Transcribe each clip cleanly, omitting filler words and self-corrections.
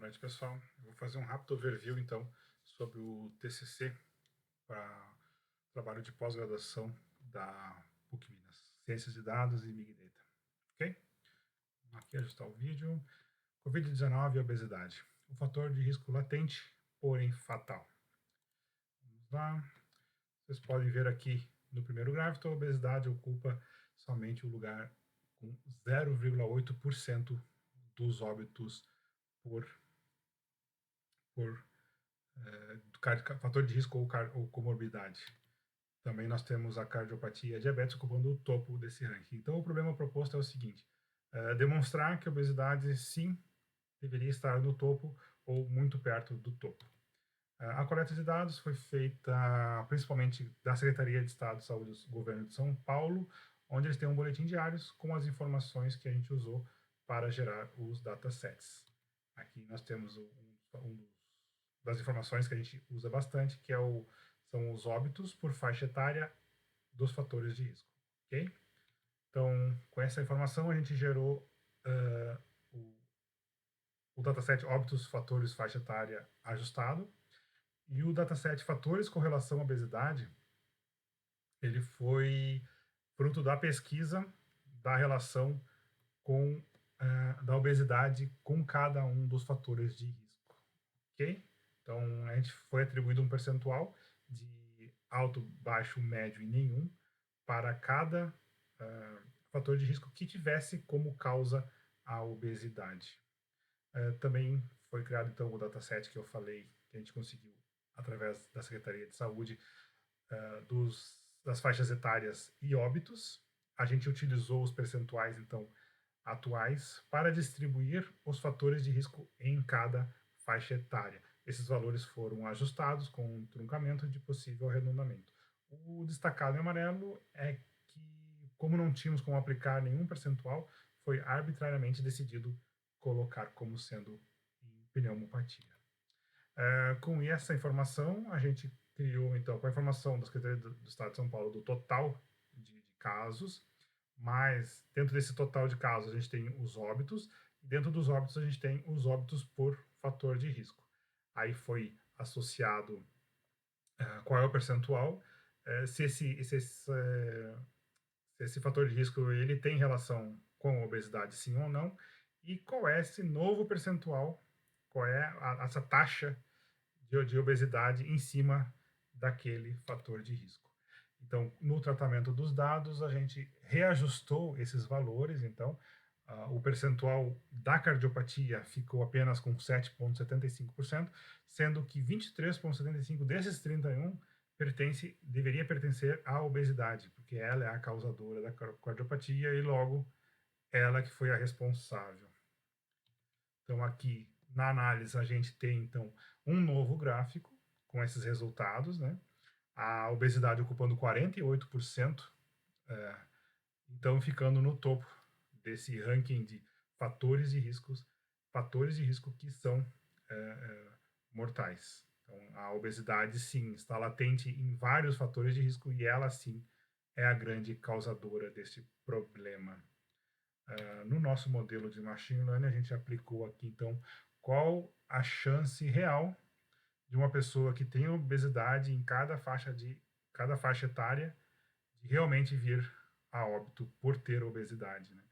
noite, pessoal. Eu vou fazer um rápido overview, então, sobre o TCC para trabalho de pós-graduação da PUC Minas, Ciências de Dados e Big Data. Ok? Aqui ajustar o vídeo. Covid-19 e obesidade. O fator de risco latente, porém fatal. Vamos lá. Vocês podem ver aqui no primeiro gráfico, a obesidade ocupa somente o lugar com 0,8% dos óbitos por fator de risco ou comorbidade. Também nós temos a cardiopatia e a diabetes ocupando o topo desse ranking. Então, o problema proposto é o seguinte: demonstrar que a obesidade, sim, deveria estar no topo ou muito perto do topo. A coleta de dados foi feita principalmente da Secretaria de Estado de Saúde do Governo de São Paulo, onde eles têm um boletim diário com as informações que a gente usou para gerar os datasets. Aqui nós temos das informações que a gente usa bastante, que são os óbitos por faixa etária dos fatores de risco. Ok? Então, com essa informação, a gente gerou o dataset óbitos fatores faixa etária ajustado, e o dataset fatores com relação à obesidade, ele foi fruto da pesquisa da relação da obesidade com cada um dos fatores de risco. Ok? Então, a gente foi atribuído um percentual de alto, baixo, médio e nenhum para cada fator de risco que tivesse como causa a obesidade. Também foi criado, então, o dataset que eu falei, que a gente conseguiu através da Secretaria de Saúde, das faixas etárias e óbitos. A gente utilizou os percentuais, então, atuais para distribuir os fatores de risco em cada faixa etária. Esses valores foram ajustados com um truncamento de possível arredondamento. O destacado em amarelo é que, como não tínhamos como aplicar nenhum percentual, foi arbitrariamente decidido colocar como sendo em pneumopatia. Com essa informação, a gente criou, então, com a informação da Secretaria do Estado de São Paulo do total de casos, mas dentro desse total de casos a gente tem os óbitos, e dentro dos óbitos a gente tem os óbitos por fator de risco. Aí foi associado qual é o percentual, se esse fator de risco ele tem relação com a obesidade, sim ou não, e qual é esse novo percentual, qual é essa taxa de obesidade em cima daquele fator de risco. Então, no tratamento dos dados, a gente reajustou esses valores. Então, o percentual da cardiopatia ficou apenas com 7,75%, sendo que 23,75% desses 31 deveria pertencer à obesidade, porque ela é a causadora da cardiopatia e, logo, ela que foi a responsável. Então, aqui na análise, a gente tem, então, um novo gráfico com esses resultados, né? A obesidade ocupando 48%, então ficando no topo desse ranking de fatores de risco que são mortais. Então, a obesidade, sim, está latente em vários fatores de risco e ela, sim, é a grande causadora desse problema. No nosso modelo de machine learning, a gente aplicou aqui, então, qual a chance real de uma pessoa que tem obesidade em cada faixa etária de realmente vir a óbito por ter obesidade, né?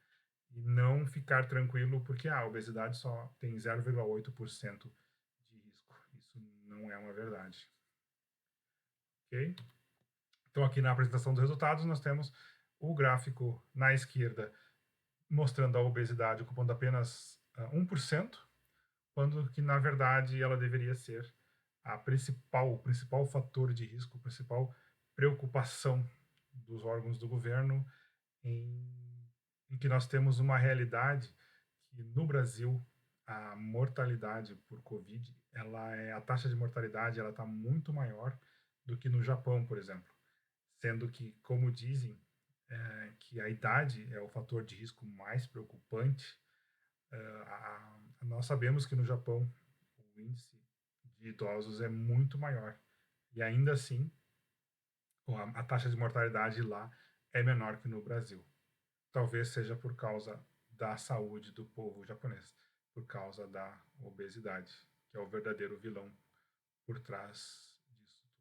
E não ficar tranquilo porque a obesidade só tem 0,8% de risco. Isso não é uma verdade. Ok? Então, aqui na apresentação dos resultados, nós temos o gráfico na esquerda mostrando a obesidade ocupando apenas 1%, quando que, na verdade, ela deveria ser o principal fator de risco, a principal preocupação dos órgãos do governo, em que nós temos uma realidade que, no Brasil, a mortalidade por Covid, a taxa de mortalidade ela está muito maior do que no Japão, por exemplo. Sendo que, como dizem, que a idade é o fator de risco mais preocupante, nós sabemos que no Japão o índice de idosos é muito maior. E ainda assim, a taxa de mortalidade lá é menor que no Brasil. Talvez seja por causa da saúde do povo japonês, por causa causa da obesidade, que é o verdadeiro vilão por trás disso tudo.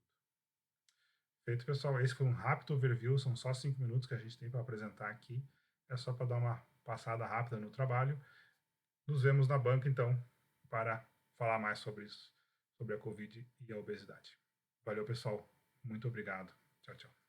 Feito, pessoal, esse foi um rápido overview, são só 5 minutos que a gente tem para apresentar aqui, é só para dar uma passada rápida no trabalho. Nos vemos na banca, então, para falar mais sobre isso, sobre a Covid e a obesidade. Valeu, pessoal. Muito obrigado. Tchau, tchau.